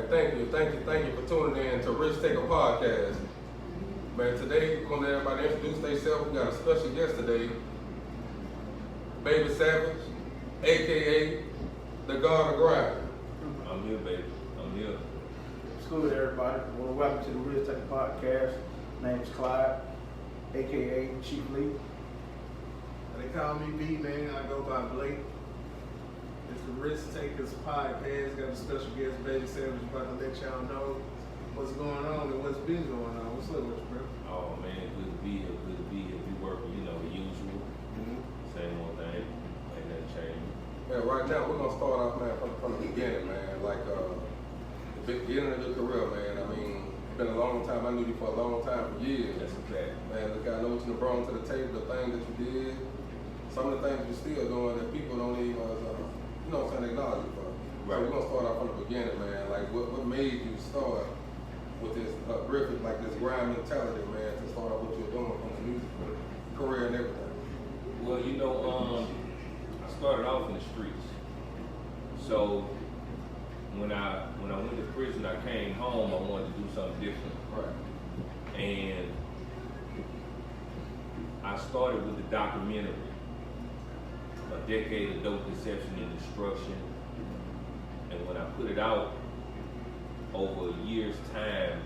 thank you for tuning in to Risk Taker Podcast. Man, today we're gonna let everybody introduce themselves. We got a special guest today, Babysavage, aka the God of Grind. I'm here, baby. I'm here. What's good, everybody? Well, welcome to the Risk Taker Podcast. My name's Clyde, aka Chief Lee. They call me B, man. I go by Blake. It's the Risk Takers Podcast. Got a special guest, Babysavage, about to let y'all know what's going on and what's been going on. What's up with you, bro? Oh man, good to be here. Good to be here. We working, the usual. Same old thing. Ain't nothing changed. Man, right now we're gonna start off, man, from the beginning, man. Like the beginning of your career, man. I mean, it's been a long time. I knew you for a long time, for years. That's a fact. Man, look, I know what you brought to the table, the things that you did, some of the things you're still doing that people don't even, acknowledge you for. Right. So we're gonna start off from the beginning, man. Like, what made you start with this graphic, like this grind mentality, man, to start off what you're doing from the music career and everything? Well, I started off in the streets. So when I went to prison, I came home. I wanted to do something different. Right. And I started with the documentary, A Decade of Dope Deception and Destruction. And when I put it out, over a year's time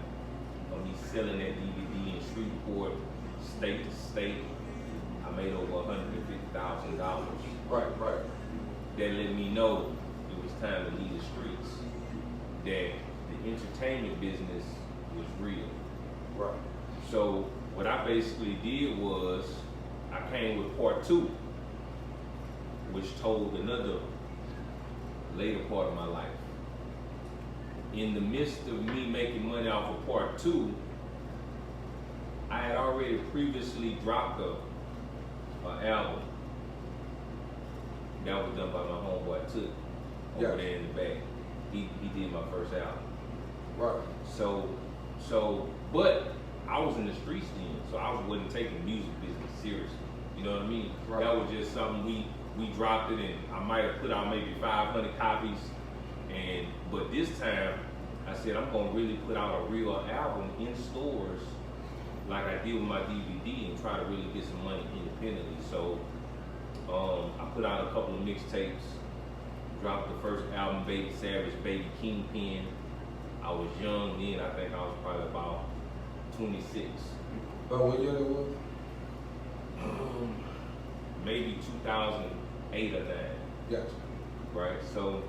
of me selling that DVD in Shreveport, state to state, I made over $150,000. Right. That let me know it was time to leave the streets, that the entertainment business was real. Right. So what I basically did was I came with part 2, which told another later part of my life. In the midst of me making money off of part 2, I had already previously dropped an album that was done by my homeboy Took over there in the back. He did my first album. Right. But I was in the streets then, so I wasn't taking music business seriously. You know what I mean? Right. That was just something we dropped it, and I might have put out maybe 500 copies. But this time, I said I'm gonna really put out a real album in stores, like I did with my DVD, and try to really get some money independently. So I put out a couple of mixtapes, dropped the first album, Babysavage, Baby Kingpin. I was young then. I think I was probably about 26. But what year it was? Maybe 2008 or 9. Gotcha. Right? So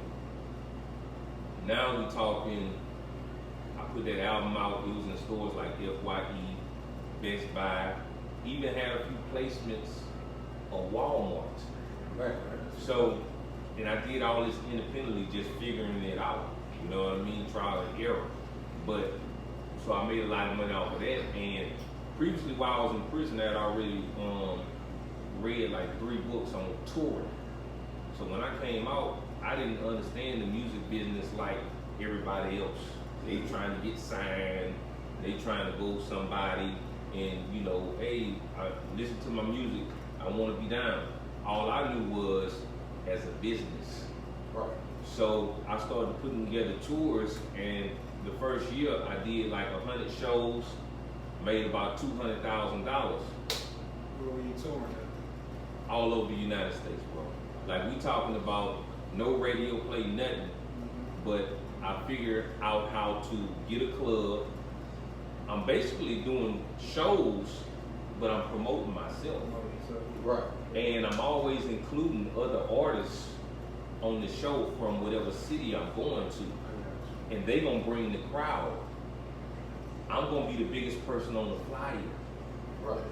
now we're talking, I put that album out, it was in stores like FYE, Best Buy, even had a few placements of Walmart. Man. So, and I did all this independently, just figuring it out. You know what I mean? Trial and error. But, so I made a lot of money off of that. And previously, while I was in prison, I had already read like 3 books on touring. So when I came out, I didn't understand the music business like everybody else. They trying to get signed, they trying to go somebody, and hey, I listen to my music, I want to be down. All I knew was as a business. Right. So I started putting together tours, and the first year I did like 100 shows, made about $200,000. Where were you touring at? All over the United States, bro. Like we talking about no radio play, nothing. But I figured out how to get a club. I'm basically doing shows, but I'm promoting myself. Right. And I'm always including other artists on the show from whatever city I'm going to. And they gonna bring the crowd. I'm gonna be the biggest person on the flyer. Right.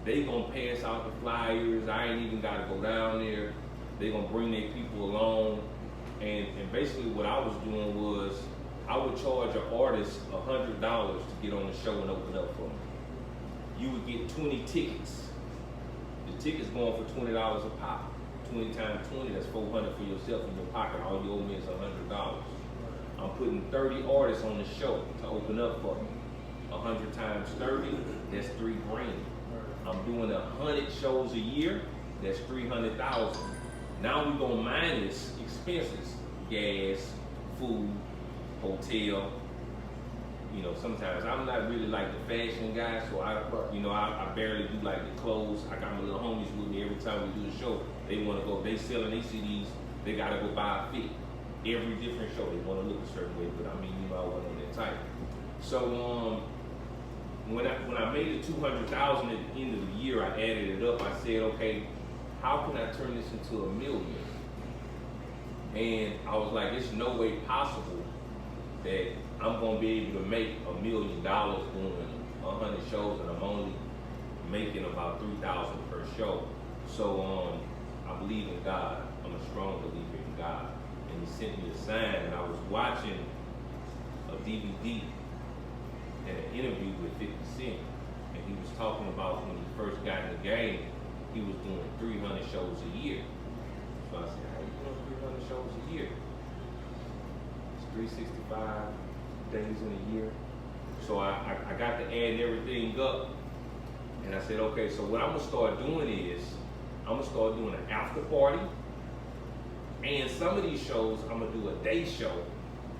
They gonna pass out the flyers. I ain't even gotta go down there. They gonna bring their people along. And basically what I was doing was I would charge an artist $100 to get on the show and open up for me. You would get 20 tickets. The tickets going for $20 a pop. 20 times 20, that's $400 for yourself in your pocket. All you owe me is $100. I'm putting 30 artists on the show to open up for me. 100 times 30, that's $3 grand. I'm doing 100 shows a year, that's $300,000. Now we're gonna minus expenses, gas, food, hotel. You know, sometimes I'm not really like the fashion guy, so I barely do like the clothes. I got my little homies with me every time we do the show. They want to go, they selling their CDs, they gotta go buy a fit. Every different show, they want to look a certain way, but I mean, you know, I wasn't on that type. So when I made it 200,000 at the end of the year, I added it up. I said, okay, how can I turn this into $1 million? And I was like, there's no way possible that I'm gonna be able to make $1 million doing 100 shows, and I'm only making about $3,000 per show. So I believe in God. I'm a strong believer in God. And he sent me a sign, and I was watching a DVD and an interview with 50 Cent, and he was talking about when he first got in the game, he was doing 300 shows a year. So I said, how you doing 300 shows a year? It's 365 days in a year. So I got to add everything up, and I said, okay, so what I'm gonna start doing is, I'm gonna start doing an after party, and some of these shows, I'm gonna do a day show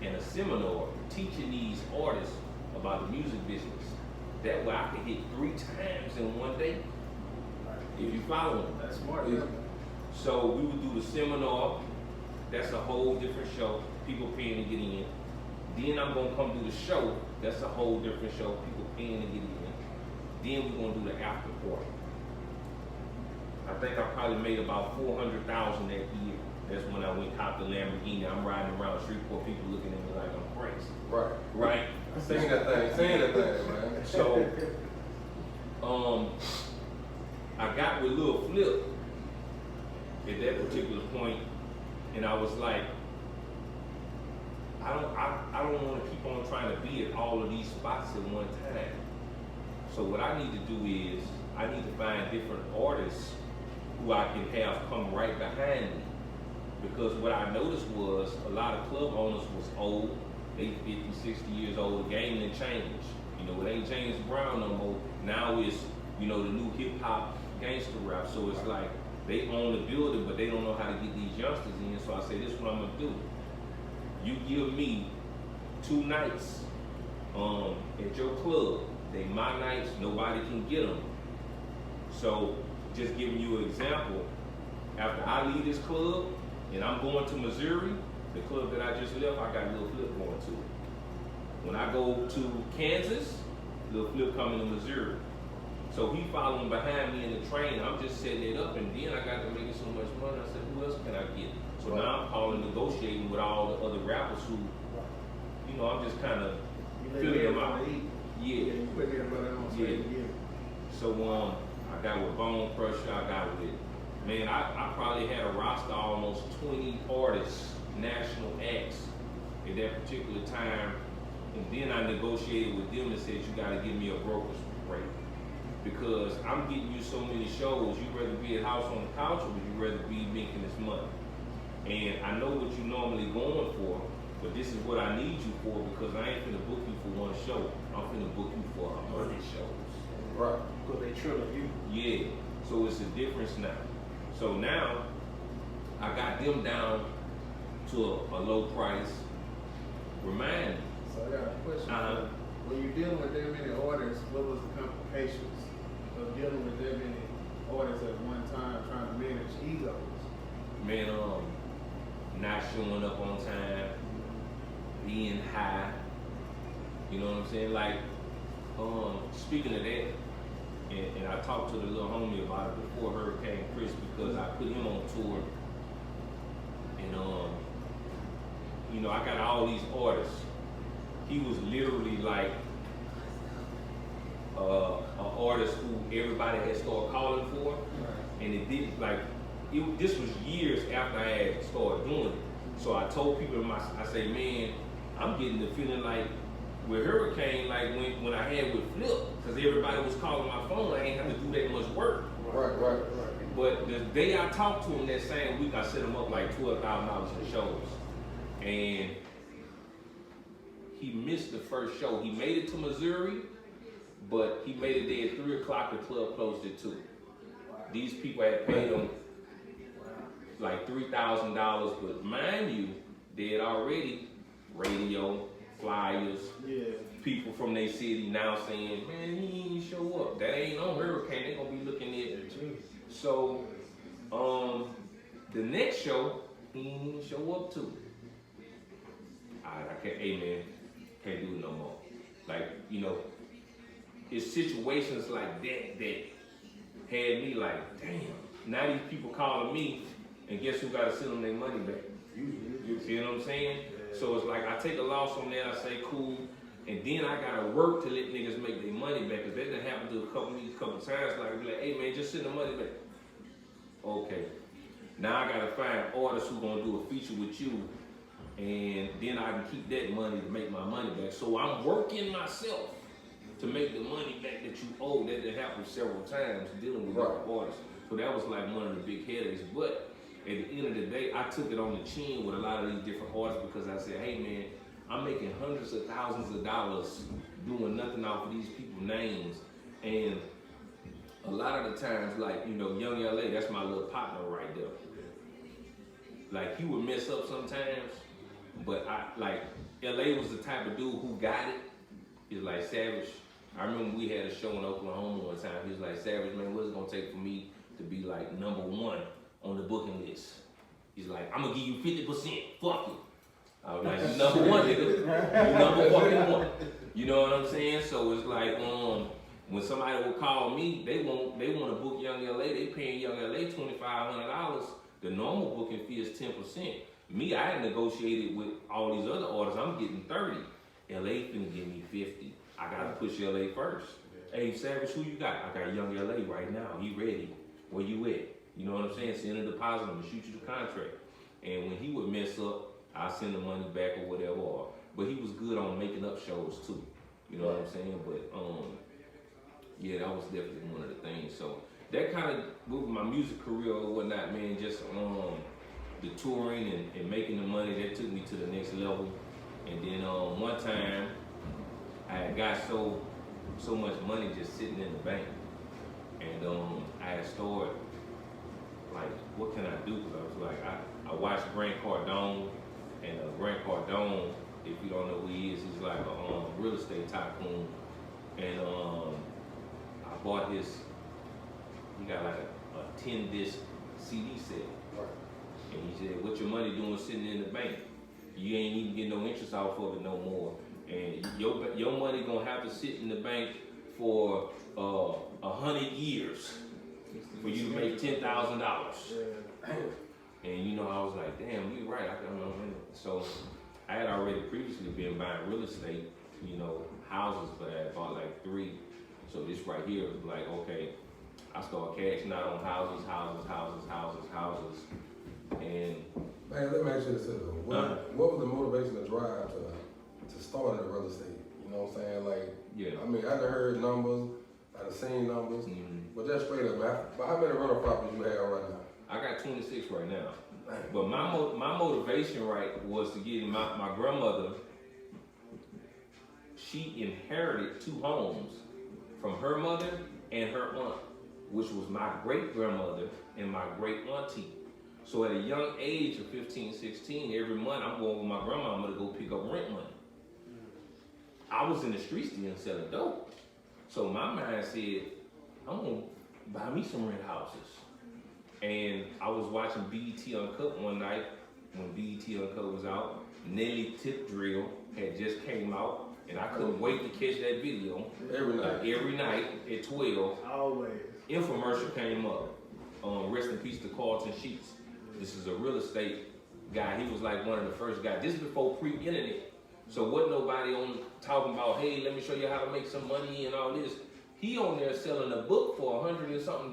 and a seminar teaching these artists about the music business. That way I can hit 3 times in one day. If you follow me. That's smart. Yeah. So we would do the seminar. That's a whole different show. People paying to get in. Then I'm gonna come do the show. That's a whole different show. People paying to get in. Then we're gonna do the after party. I think I probably made about 400,000 that year. That's when I went cop the Lamborghini. I'm riding around Shreveport, people looking at me like I'm crazy. Right. Right? Saying that thing, man. So, I got with Lil Flip at that particular point, and I was like, I don't want to keep on trying to be at all of these spots at one time. So what I need to do is, I need to find different artists who I can have come right behind me. Because what I noticed was a lot of club owners was old, they 50, 60 years old, the game didn't change. You know, it ain't James Brown no more. Now it's, you know, the new hip hop gangster rap. So it's like they own the building, but they don't know how to get these youngsters in. So I say, this is what I'm gonna do. You give me 2 nights at your club. They my nights, nobody can get them. So just giving you an example, after I leave this club and I'm going to Missouri, the club that I just left, I got Lil Flip going to it. When I go to Kansas, Lil Flip coming to Missouri. So he following behind me in the train. I'm just setting it up, and then I got to making so much money. I said, who else can I get? So now I'm calling, negotiating with all the other rappers who, you know, I'm just kind of filling them out. Yeah. You put everybody on stage. Yeah. So I got with Bone Crusher. I got with, man, I probably had a roster of almost 20 artists, national acts at that particular time. And then I negotiated with them and said, you got to give me a broker's rate. Because I'm getting you so many shows, you'd rather be at house on the couch, or would you rather be making this money? And I know what you're normally going for, but this is what I need you for, because I ain't finna book you for one show. I'm finna book you for 100 shows. Right. Because they trill you. Yeah, so it's a difference now. So now, I got them down to a low price. Remind me. So I got a question. When you're dealing with that many orders, what was the complications of dealing with that many orders at one time, trying to manage egos? Man, not showing up on time, being high, you know what I'm saying? Like, speaking of that, and I talked to the little homie about it before Hurricane Chris, because I put him on tour, and you know, I got all these artists. He was literally like an artist who everybody had started calling for, and it didn't like. This was years after I had started doing it. So I told people, I say, man, I'm getting the feeling like with Hurricane, like when I had with Flip, because everybody was calling my phone, I ain't have to do that much work. Right. But the day I talked to him that same week, I set him up like $12,000 in shows. And he missed the first show. He made it to Missouri, but he made it there at 3 o'clock, the club closed at 2. These people had paid him like $3,000, but mind you, they had already radio, flyers, Yeah. people from their city now saying, man, he ain't show up. That ain't no hurricane. They gonna be looking at it. So, the next show, he ain't show up to. I can't, hey man, can't do it no more. Like, you know, it's situations like that had me like, damn, now these people calling me, and guess who gotta send them their money back? You see what I'm saying? So it's like I take a loss on that, I say cool, and then I gotta work to let niggas make their money back, cause that done happened to a couple times, like, be like, hey man, just send the money back. Okay. Now I gotta find artists who gonna do a feature with you, and then I can keep that money to make my money back. So I'm working myself to make the money back that you owe. That happened several times dealing with other artists. So that was like one of the big headaches. But at the end of the day, I took it on the chin with a lot of these different artists because I said, hey man, I'm making hundreds of thousands of dollars doing nothing off of these people's names. And a lot of the times, like, you know, Young LA, that's my little partner right there. Like, he would mess up sometimes, but LA was the type of dude who got it. He's like, Savage, I remember we had a show in Oklahoma one time. He was like, Savage, man, what's it gonna take for me to be like #1 on the booking list? He's like, I'm gonna give you 50%, fuck it. I was like, you #1, nigga. You #1. You know what I'm saying? So it's like, when somebody will call me, they want to book Young LA, they paying Young LA $2,500. The normal booking fee is 10%. Me, I had negotiated with all these other artists, I'm getting 30. LA finna give me 50. I gotta push LA first. Yeah. Hey, Savage, who you got? I got Young LA right now. He ready. Where you at? You know what I'm saying? Send a deposit, I'm gonna shoot you the contract. And when he would mess up, I send the money back or whatever. But he was good on making up shows too. You know what I'm saying? But yeah, that was definitely one of the things. So that kind of moved my music career or whatnot, man. Just the touring and making the money, that took me to the next level. And then one time, I had got so much money just sitting in the bank, and I had started like, what can I do? Because I was like, I watched Grant Cardone, and Grant Cardone, if you don't know who he is, he's like a real estate tycoon, and I bought his. He got like a 10-disc CD set, and he said, "What your money doing sitting in the bank? You ain't even getting no interest off of it no more, and your money gonna have to sit in the bank for 100 years for you to make $10,000." And you know, I was like, damn, you're right. So I had already previously been buying real estate, you know, houses, but I had bought like 3. So this right here was like, okay, I started cashing out on houses, and man, let me ask you this though. What was the motivation to drive to start in real estate? You know what I'm saying? Like, yeah. I mean, I done heard numbers, I done seen numbers, but just straight up, man, how many rental properties you have right now? I got 26 right now. But my motivation, right, was to get my grandmother. She inherited 2 homes from her mother and her aunt, which was my great grandmother and my great auntie. So at a young age of 15, 16, every month I'm going with my grandma to go pick up rent money. I was in the streets then selling dope. So my mind said, I'm gonna buy me some rent houses. And I was watching BET Uncut one night when BET Uncut was out. Nelly Tip Drill had just came out, and I couldn't wait to catch that video. Every night at 12. Always. Infomercial came up. Rest in peace to Carlton Sheets. This is a real estate guy. He was like one of the first guys. This is before pre-internet. So wasn't nobody on talking about, hey, let me show you how to make some money and all this. He on there selling a book for $100 and something,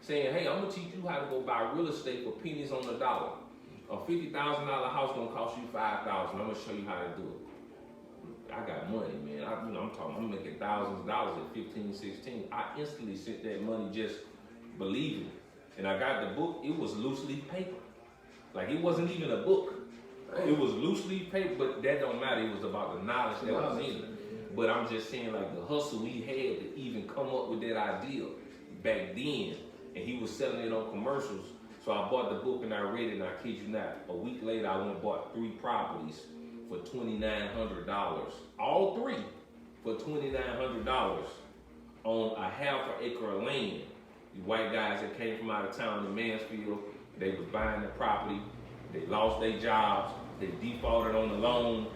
saying, hey, I'm gonna teach you how to go buy real estate for pennies on the dollar. A $50,000 house gonna cost you $5,000. I'm gonna show you how to do it. I got money, man. I'm making thousands of dollars at 15, 16. I instantly sent that money just believing. And I got the book. It was loose leaf paper. Like, it wasn't even a book. It was loose leaf paper, but that don't matter. It was about the knowledge that was in it. But I'm just saying, like, the hustle he had to even come up with that idea back then, and he was selling it on commercials. So So I bought the book and I read it, and I kid you not, a week later I went and bought 3 properties for $2,900. All 3 for $2,900 on a half an acre of land. The white guys that came from out of town in Mansfield, they was buying the property, they lost their jobs, they defaulted on the loan.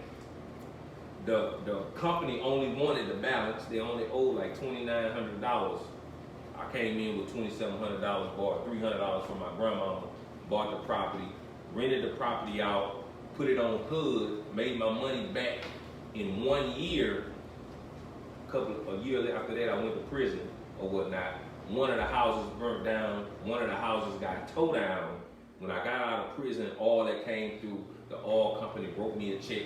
The company only wanted the balance, they only owed like $2,900. I came in with $2,700, bought $300 from my grandmama, bought the property, rented the property out, put it on HUD, made my money back in 1 year. A year after that, I went to prison or whatnot. One of the houses burnt down, one of the houses got towed down. When I got out of prison, all that came through, the oil company wrote me a check.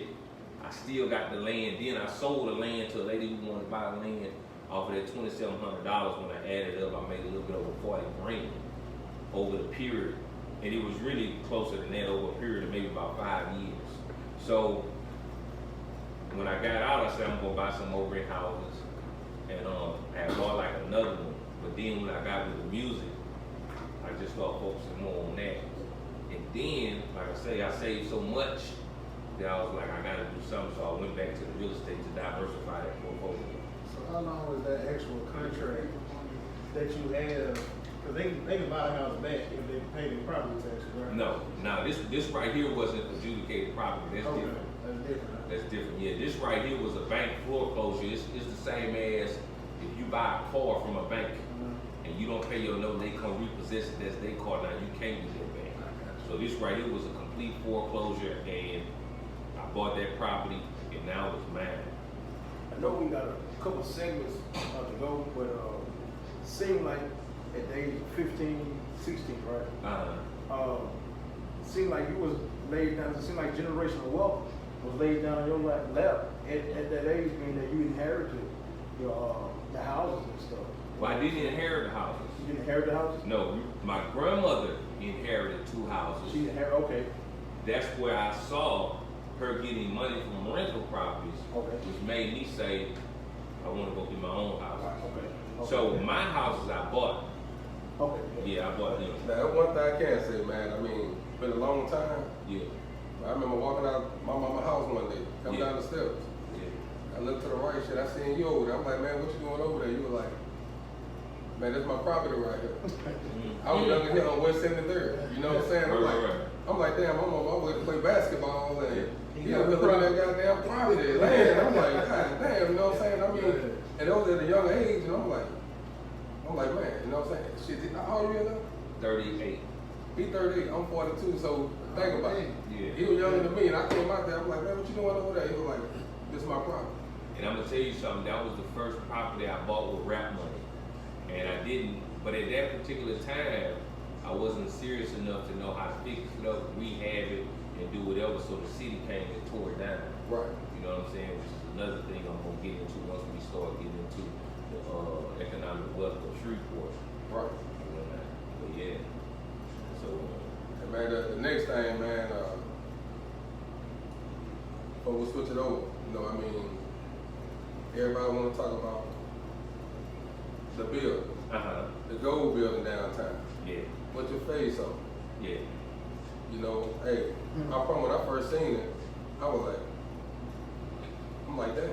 I still got the land. Then I sold the land to a lady who wanted to buy the land off of that $2,700. When I added up, I made a little bit over 40 grand over the period. And it was really closer than that over a period of maybe about 5 years. So when I got out, I said I'm gonna buy some more rent houses, and I bought like another one. But then when I got with the music, I just started focusing more on that. And then, like I say, I saved so much that I was like, I gotta do something. So I went back to the real estate to diversify that portfolio. So how long was that actual contract that you have? Because they can buy the house back if they pay their property taxes, right? No, this right here wasn't adjudicated property. That's Okay, different. that's different. That's different. Yeah, this right here was a bank foreclosure. It's the same as if you buy a car from a bank and you don't pay your note, they come repossess it. That's their car. Now you can't get that back. So this right here was a complete foreclosure, and I bought that property, and now it's mine. I know we got a couple segments to go, but it seemed like at the age of 15, 16, right? It seemed like you was laid down, it seemed like generational wealth was laid down in your lap at that age, meaning that you inherited your the houses and stuff. Well, I didn't inherit the houses. You didn't inherit the houses? No, my grandmother inherited 2 houses. She inherited, okay. That's where I saw her getting money from rental properties, Okay. which made me say, I want to go get my own house. Okay. So my houses I bought. Okay. Yeah, I bought them. Now, that's one thing I can say, man. I mean, it's been a long time. Yeah, I remember walking out my mama's house one day, coming Yeah. down the steps. yeah. I looked to the right, shit, I seen you over there. I'm like, man, what you doing over there? You were like, man, that's my property right here. I was younger here on West 73rd. You know what I'm saying? Right. I'm like, damn, I'm on my way to play basketball, and He he got was the looking at that goddamn property land. I'm like, god damn, you know what I'm saying? I mean, and it was at a young age, and I'm like, man, you know what I'm saying? Shit, how old are you now? 38. He 38, I'm 42, so think about it. Yeah. He was younger than me, and I came out there, I'm like, man, what you doing over there? He was like, this is my property. And I'm gonna tell you something, that was the first property I bought with rap money. And I didn't, but at that particular time, I wasn't serious enough to know how to fix it up, rehab it, and do whatever, so the city came and tore it down. Right. You know what I'm saying? Which is another thing I'm gonna get into once we start getting into the economic wealth of Shreveport. Right. But yeah, so And man, the next thing, man, but we'll switch it over. You know, I mean, everybody want to talk about the building, the gold building downtown. yeah, What's your face on? yeah. You know, hey, I from when I first seen it, I was like, I'm like, damn.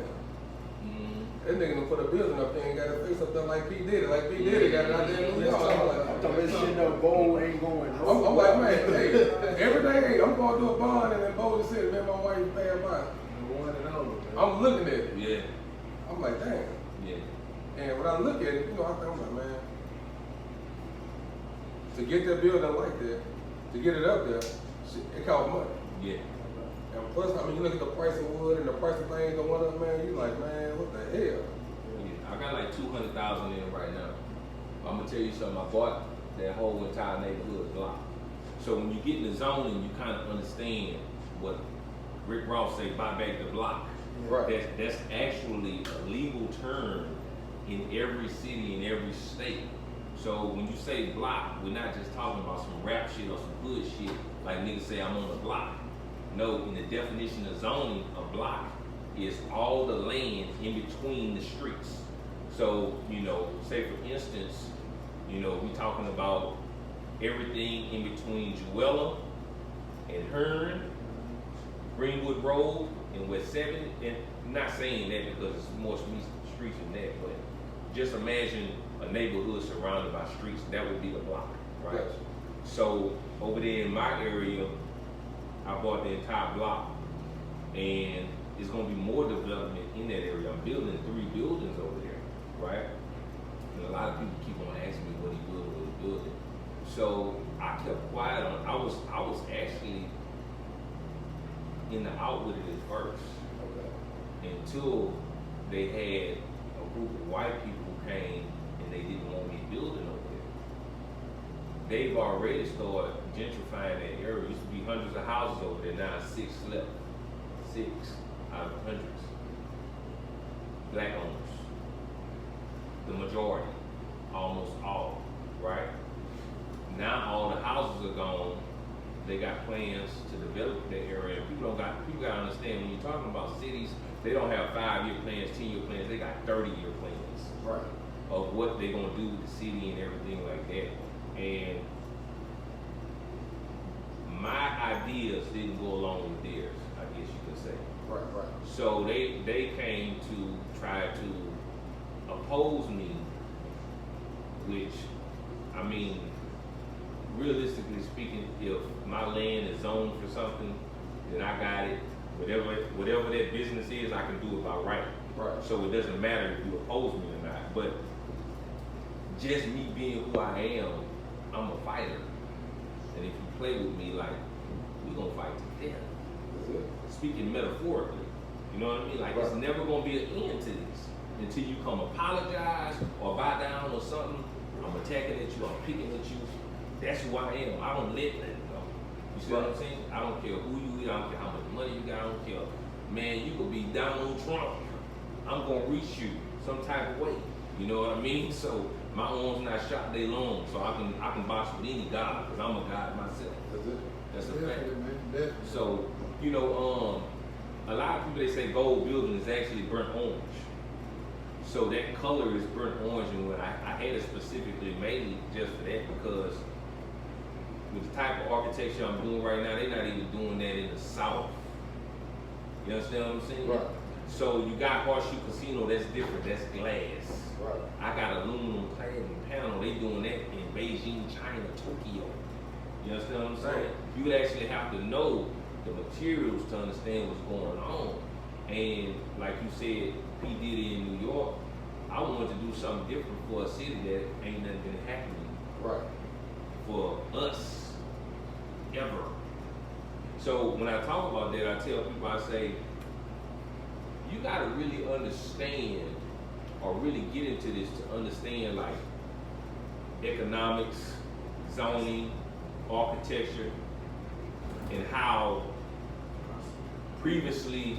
That nigga done put a building up there and got a face up there like P. Diddy. Like P. Diddy got it out there in New York. I'm like, I'm talking about shit up, gold ain't going. I'm like, man, hey, every day, hey, I'm going to do a bond and then Boulder City, man, my wife paying by. The one and only, man. I'm looking at it. Yeah, I'm like, damn. yeah, And when I look at it, you know, I'm like, man, to get that building like that, to get it up there, shit, it costs money. yeah. And plus, I mean, you look at the price of wood and the price of things going up, man, you like, man, what the hell? Yeah, I got like 200,000 in it right now. I'm gonna tell you something. I bought that whole entire neighborhood block. So when you get in the zoning, you kind of understand what Rick Ross say, buy back the block. Right. That's actually a legal term in every city, in every state. So when you say block, we're not just talking about some rap shit or some hood shit like niggas say I'm on the block. No, in the definition of zoning, a block is all the land in between the streets. So, you know, say for instance, you know, we talking about everything in between Jewella and Hearn, Greenwood Road, and West 7th. And I'm not saying that because it's more streets than that, but just imagine a neighborhood surrounded by streets. That would be the block, right? Yes. So over there in my area, I bought the entire block, and it's gonna be more development in that area. I'm building 3 buildings over there, right? And a lot of people keep on asking me what he building. So I kept quiet on it. I was actually in the out with it at first, until they had a group of white people who came and they didn't want me building over there. They've already started gentrifying that area. There used to be hundreds of houses over there, now 6 left. 6 out of hundreds. Black owners. The majority. Almost all, right? Now all the houses are gone. They got plans to develop that area. People gotta understand, when you're talking about cities, they don't have 5-year plans, 10-year plans, they got 30-year plans. Right. Of what they're gonna do with the city and everything like that. And my ideas didn't go along with theirs, I guess you could say. Right. So they came to try to oppose me, which, I mean, realistically speaking, if my land is zoned for something, then I got it. Whatever that business is, I can do it by right. Right. So it doesn't matter if you oppose me or not. But just me being who I am, I'm a fighter. And if you play with me, like, we gonna fight to death. That's it. Speaking metaphorically, you know what I mean? Like, it's never gonna be an end to this until you come apologize or buy down or something. I'm attacking at you, I'm picking at you. That's who I am. I don't let that go. You see what I'm saying? I don't care who you is, I don't care how much money you got, I don't care. Man, you could be down on Trump. I'm gonna reach you some type of way. You know what I mean? So my arms not shot day long, so I can box with any god, because I'm a god myself. That's it. That's a fact. Definitely, man. Definitely. So, you know, a lot of people, they say gold building is actually burnt orange. So that color is burnt orange, and when I had it specifically made just for that, because with the type of architecture I'm doing right now, they're not even doing that in the South. You understand what I'm saying? Right. So you got Horseshoe Casino, that's different, that's glass. Right. I got aluminum clad and panel, they doing that in Beijing, China, Tokyo. You understand what I'm saying? You would actually have to know the materials to understand what's going on. And like you said, P. Diddy in New York, I wanted to do something different for a city that ain't nothing been happening Right. for us ever. So when I talk about that, I tell people, I say, you gotta really understand or really get into this to understand, like, economics, zoning, architecture, and how previously,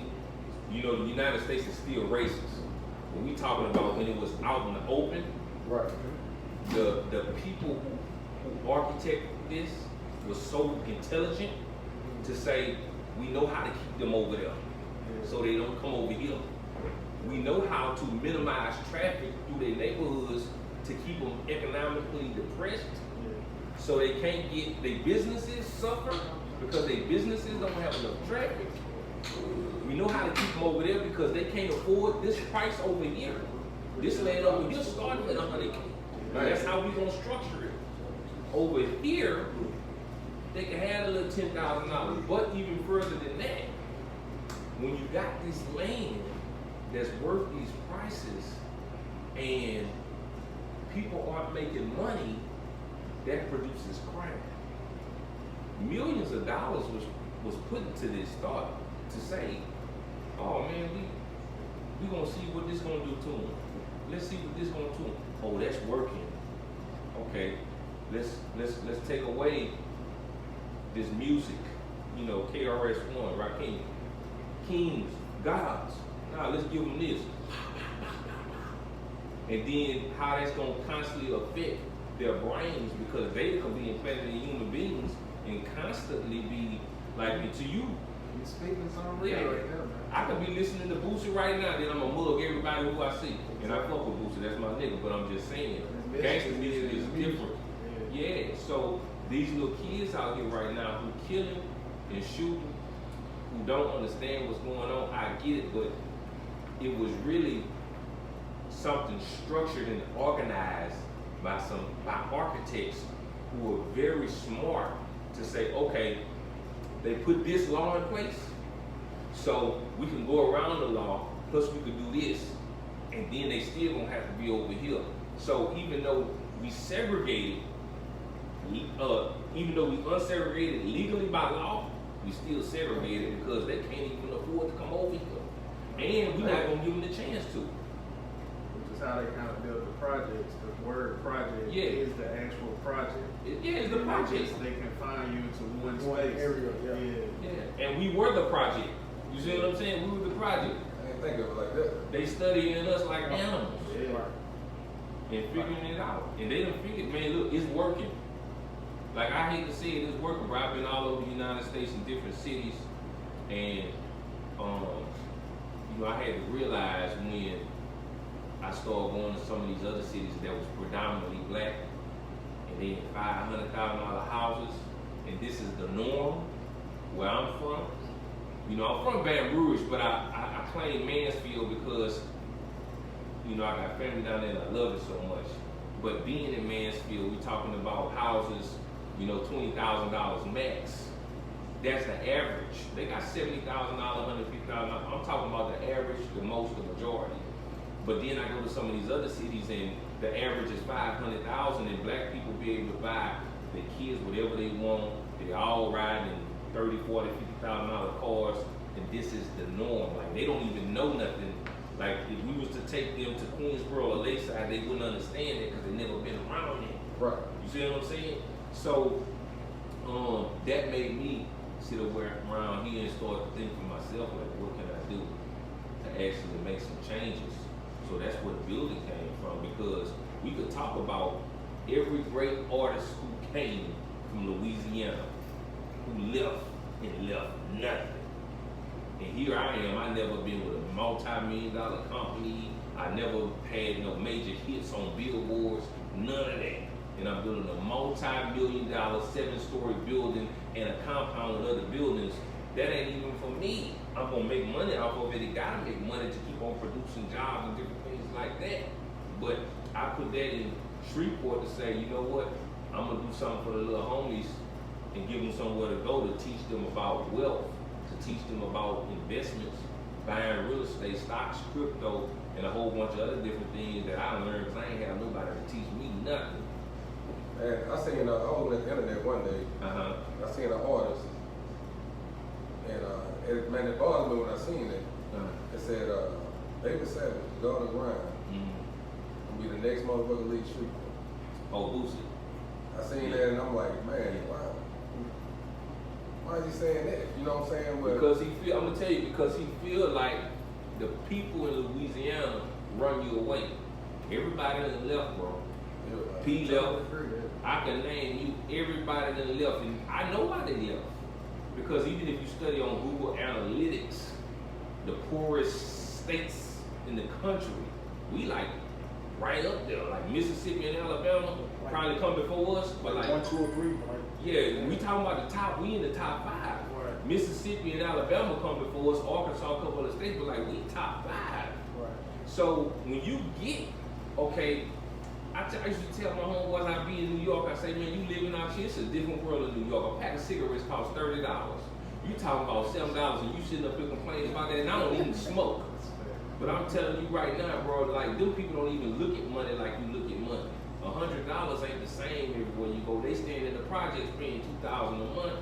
you know, the United States is still racist. When we talking about when it was out in the open, Right. the people who architected this was so intelligent to say, we know how to keep them over there so they don't come over here. We know how to minimize traffic through their neighborhoods to keep them economically depressed, so they can't get, their businesses suffer because their businesses don't have enough traffic. We know how to keep them over there because they can't afford this price over here. This land over here started at $100K. That's how we gonna structure it. Over here, they can have a little $10,000. But even further than that, when you got this land that's worth these prices and people aren't making money, that produces crime. Millions of dollars was put into this thought to say, oh man, we gonna see what this gonna do to them. Let's see what this gonna do. Oh, that's working. Okay, let's take away this music, you know, KRS-One, Rakim, kings, gods. Now let's give them this. And then how that's gonna constantly affect their brains, because they can be implanted in human beings and constantly be like, to you, You speaking something real right now, man. I could be listening to Boosie right now, then I'm gonna mug everybody who I see. And I fuck with Boosie, that's my nigga, but I'm just saying, gangster music is different. Yeah, so these little kids out here right now who killing and shooting, who don't understand what's going on, I get it, but it was really something structured and organized by architects who were very smart to say, okay, they put this law in place, so we can go around the law, plus we could do this, and then they still gonna have to be over here. So even though we segregated, even though we unsegregated legally by law, we still segregated because they can't even afford to come over here. And we're not gonna give them the chance to. Which is how they kind of build the projects. The word project Yeah. is the actual project. It's the project. They can find you into one One space. area, Yeah, and we were the project. You see what I'm saying? We were the project. I didn't think of it like that. They studying us like animals Yeah. and figuring it out. And they done figured, man, look, it's working. Like, I hate to say it, it's working, bro. I've been all over the United States in different cities, and you know, I had to realize when I started going to some of these other cities that was predominantly black, and they had $500,000 houses, and this is the norm where I'm from. You know, I'm from Baton Rouge, but I claim Mansfield because, you know, I got family down there and I love it so much. But being in Mansfield, we're talking about houses, you know, $20,000 max. That's the average. They got $70,000, $150,000. I'm talking about the average, the most, the majority. But then I go to some of these other cities and the average is $500,000, and black people be able to buy their kids whatever they want. They all ride in $30,000, $40,000, $50,000 cars, and this is the norm. Like, they don't even know nothing. Like, if we was to take them to Queensboro or Lakeside, they wouldn't understand it because they never been around it. Right. You see what I'm saying? So that made me sit around here and start to think for myself, like, what can I do to actually make some changes? So that's where the building came from, because we could talk about every great artist who came from Louisiana, who left and left nothing. And here I am, I never been with a multi-million-dollar company, I never had no major hits on billboards, none of that. And I'm building a multi-million-dollar 7-story building and a compound with other buildings. That ain't even for me. I'm gonna make money off of it. It gotta make money to keep on producing jobs and different things like that. But I put that in Shreveport to say, you know what? I'm gonna do something for the little homies and give them somewhere to go to teach them about wealth, to teach them about investments, buying real estate, stocks, crypto, and a whole bunch of other different things that I learned because I ain't have nobody to teach me nothing. And I seen, I was on the internet one day, I seen an artist, and man, it bothered me when I seen it. It said, Babysavage, daughter Ryan, will be the next motherfucker lead Shreveport. Oh, Boosie. I seen that and I'm like, man, why is he saying that? You know what I'm saying? Well, Because he feel, I'm gonna tell you, because he feel like the people in Louisiana run you away. Everybody in the left, bro. P left. I can name you everybody that left, and I know why they left. Because even if you study on Google Analytics, the poorest states in the country, we like right up there. Like Mississippi and Alabama probably come before us, but like 1, 2, or 3, right? yeah, we talking about the top. We in the top 5. Right. Mississippi and Alabama come before us. Arkansas, a couple of states, but like we top 5. Right. So when you get okay. I used to tell my homeboys I be in New York, I say, man, you living out here, it's a different world in New York. A pack of cigarettes costs $30. You talking about $7 and you sitting up here complaining about that, and I don't even smoke. But I'm telling you right now, bro, like, them people don't even look at money like you look at money. $100 ain't the same everywhere you go. They stand in the projects paying $2,000 a month.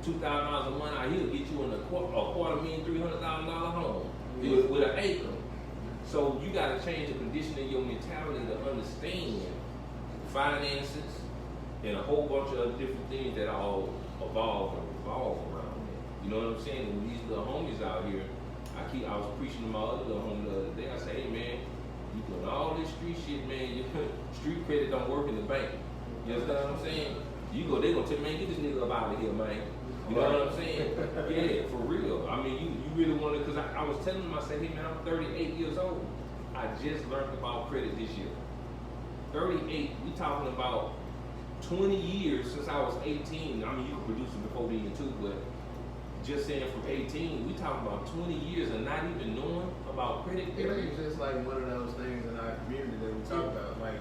$2,000 a month out here get you in a $250,000, $300,000 home with an acre. So you got to change the condition of your mentality to understand finances and a whole bunch of other different things that all evolve and revolve around that. You know what I'm saying? And these little homies out here, I was preaching to my other little homie the other day. I said, hey man, you doing all this street shit, man. Your street credit don't work in the bank. You understand what I'm saying? You go, they gonna tell man, get this nigga up out of here, man. You know what I'm saying? Yeah, for real. I mean, you really want to, because I was telling him, I said, hey man, I'm 38 years old. I just learned about credit this year. 38, we talking about 20 years since I was 18. I mean, you can produce it before then too, but just saying from 18, we talking about 20 years and not even knowing about credit. It's just like one of those things in our community that we talk about. Like,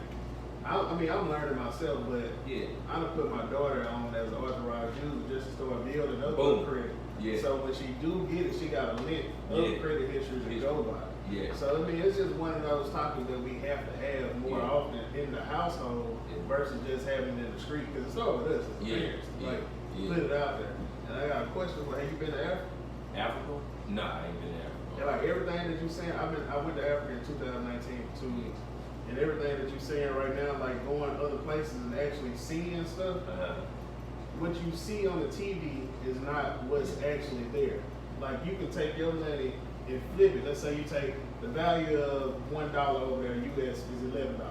I mean, I'm learning myself, but I done put my daughter on as an authorized user just to start building up her credit. Yeah. So when she do get it, she got a list of credit history to go by. Yeah. So I mean, it's just one of those topics that we have to have more often in the household versus just having it in the street, because it's all with us as parents. Like, put it out there. And I got a question: have you been to Africa? Africa? Nah, I ain't been to Africa. And like everything that you saying, I went to Africa in 2019 for 2 weeks. And everything that you're saying right now, like going other places and actually seeing stuff, what you see on the TV is not what's actually there. Like you can take your money and flip it. Let's say you take the value of $1 over there, US is $11.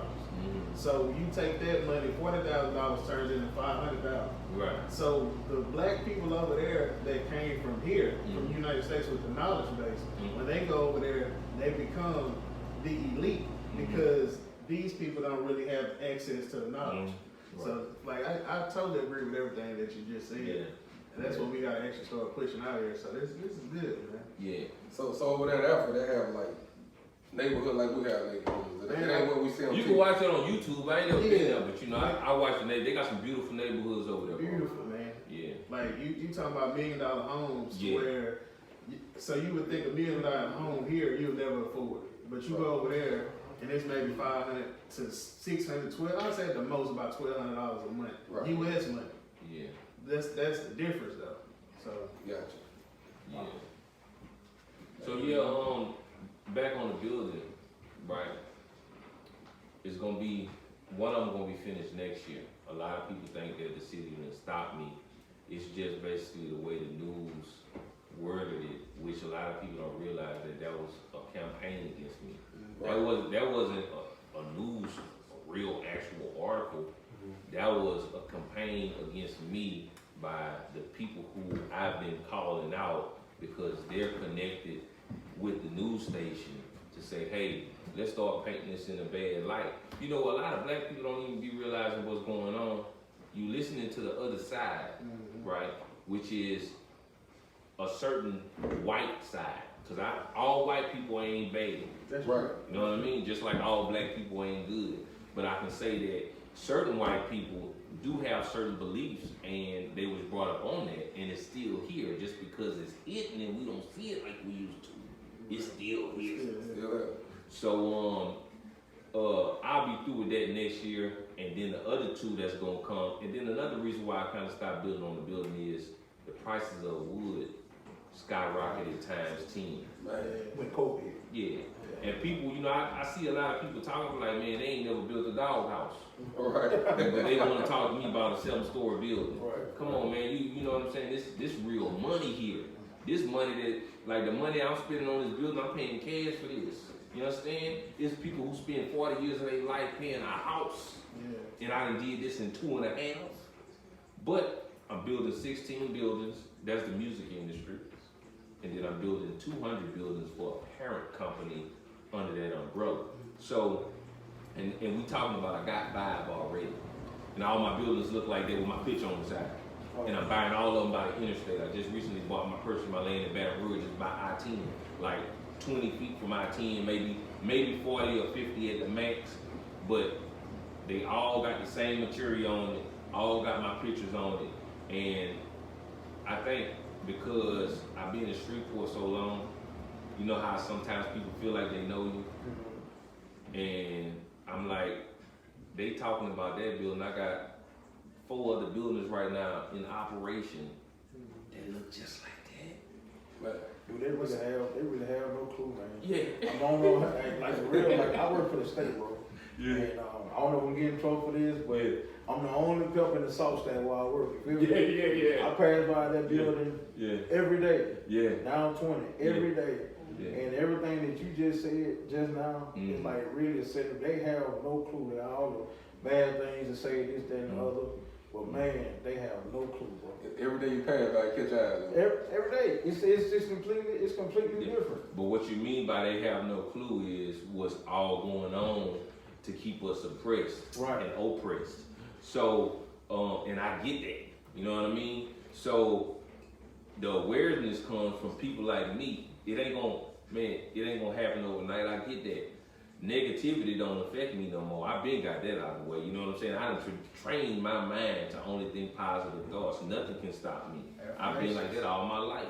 So you take that money, $40,000 turns into $500,000. Right. So the black people over there that came from here, from the United States with the knowledge base, when they go over there, they become the elite because these people don't really have access to the knowledge. So like I totally agree with everything that you just said. Yeah. And that's what we gotta actually start pushing out here. So this is good, man. Yeah. So over there in Africa they have like neighborhood like we have neighborhoods. It ain't what we see on TV. You can watch it on YouTube. I ain't never been there, but you know, I watch the they got some beautiful neighborhoods over there. Beautiful, man. Yeah. Like you talking about $1 million homes where so you would think $1 million home here you'll never afford it. But you go over there and it's maybe $500 to $600, I'd say at the most about $1,200 a month. Right. US money. Yeah. That's the difference though. So gotcha. Yeah. So back on the building, right? It's gonna be one of them gonna be finished next year. A lot of people think that the city will stop me. It's just basically the way the news worded it, which a lot of people don't realize that was a campaign against me. Right. That wasn't a news, a real actual article. That was a campaign against me by the people who I've been calling out because they're connected with the news station to say, hey, let's start painting this in a bad light. You know, a lot of black people don't even be realizing what's going on. You listening to the other side, right? Which is a certain white side. Because all white people ain't bad. That's right. You know what I mean? Just like all black people ain't good. But I can say that certain white people do have certain beliefs and they was brought up on that and it's still here just because it's hidden and we don't see it like we used to. It's still here. So I'll be through with that next year and then the other two that's gonna come. And then another reason why I kind of stopped building on the building is the prices of wood skyrocketed times 10. With COVID. Yeah. And people, you know, I see a lot of people talking like, man, they ain't never built a doghouse. Right. But they want to talk to me about a 7-story building. Right. Come on, man, you know what I'm saying? This real money here. This money that, like the money I'm spending on this building, I'm paying cash for this. You understand? It's people who spend 40 years of their life paying a house. Yeah. And I done did this in 2.5. But I'm building 16 buildings. That's the music industry. And then I'm building 200 buildings for a parent company under that umbrella. So, and we talking about I got 5 already. And all my buildings look like they with my picture on the side. And I'm buying all of them by the interstate. I just recently bought my land in Baton Rouge just by I-10. Like 20 feet from I-10, maybe 40 or 50 at the max. But they all got the same material on it, all got my pictures on it. And I think because I've been in Shreveport so long, you know how sometimes people feel like they know you? And I'm like, they talking about that building. I got 4 other buildings right now in operation that look just like that. But dude, they really have no clue, man. Yeah. I'm on like real, like I work for the state, bro. Yeah. And I don't know if I'm getting in trouble for this, but I'm the only pep in the salt stand where I work. You feel me? Yeah. I pass by that building every day. Yeah. Down 20 every day. Yeah. And everything that you just said just now is like really said. They have no clue that all the bad things to say this, that, and the other. But man, they have no clue, bro. Every day you pass by, catch eyes. Every day, it's just completely different. But what you mean by they have no clue is what's all going on to keep us oppressed and oppressed. So And I get that. You know what I mean? So the awareness comes from people like me. It ain't gonna happen overnight. I get that. Negativity don't affect me no more. I've been got that out of the way. You know what I'm saying? I done trained my mind to only think positive thoughts. Nothing can stop me. I've been like that all my life.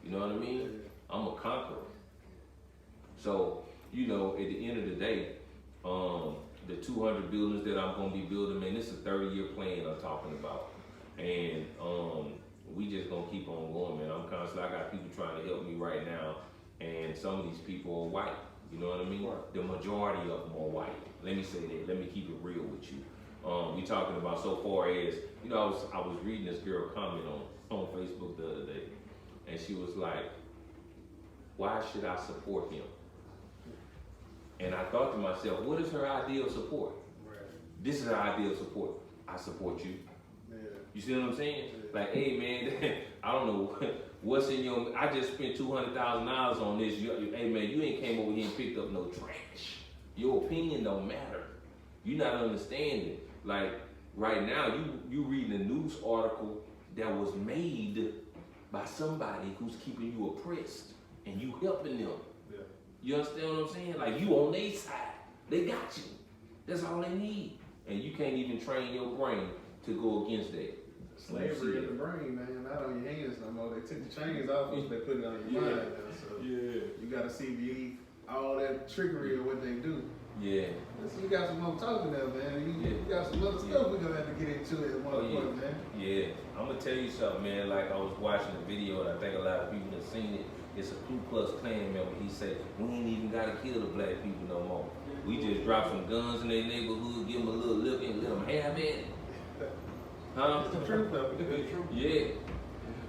You know what I mean? I'm a conqueror. So, you know, at the end of the day, the 200 buildings that I'm gonna be building, man, this is a 30-year plan I'm talking about. And we just gonna keep on going, man. I'm constantly, I got people trying to help me right now, and some of these people are white. You know what I mean? Right. The majority of them are white. Let me say that. Let me keep it real with you. We talking about so far as, you know, I was reading this girl comment on Facebook the other day, and she was like, why should I support him? And I thought to myself, what is her ideal support? Right. This is her ideal support. I support you. Yeah. You see what I'm saying? Yeah. Like, hey man, I don't know what's in your. I just spent $200,000 on this. Hey man, you ain't came over here and picked up no trash. Your opinion don't matter. You not understanding. Like right now, you reading a news article that was made by somebody who's keeping you oppressed, and you helping them. Yeah. You understand what I'm saying? Like you on their side, they got you. That's all they need, and you can't even train your brain to go against that. Slavery in the brain, man, not on your hands no more. They took the chains off you, they put it on your mind now. So you gotta see believe all that trickery of what they do. Yeah. So you got some more talking there, man. You got some other stuff we're gonna have to get into at one point, man. Yeah. I'm gonna tell you something, man. Like I was watching the video, and I think a lot of people have seen it. It's a Ku Klux Klan member. He said, we ain't even gotta kill the black people no more. We just drop some guns in their neighborhood, give them a little look, and let them have it. Huh? It's the truth, though. It's the truth. Yeah.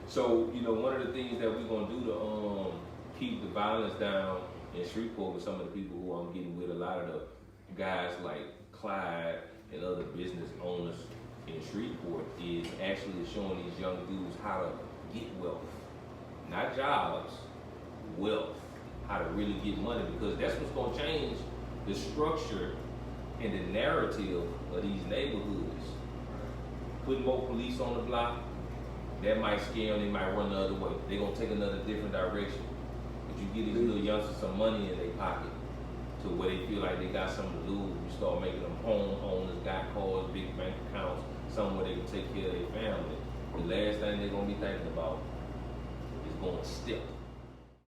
So, you know, one of the things that we're gonna do to keep the violence down in Shreveport with some of the people who I'm getting with, a lot of the guys like Clyde and other business owners in Shreveport, is actually showing these young dudes how to get wealth. Not jobs, wealth. How to really get money, because that's what's gonna change the structure and the narrative of these neighborhoods. Putting more police on the block, that might scare them, they might run the other way. They're gonna take another different direction. But you get these little youngsters some money in their pocket to where they feel like they got something to lose. You start making them homeowners, got cars, big bank accounts, somewhere they can take care of their family. The last thing they're gonna be thinking about is going to step.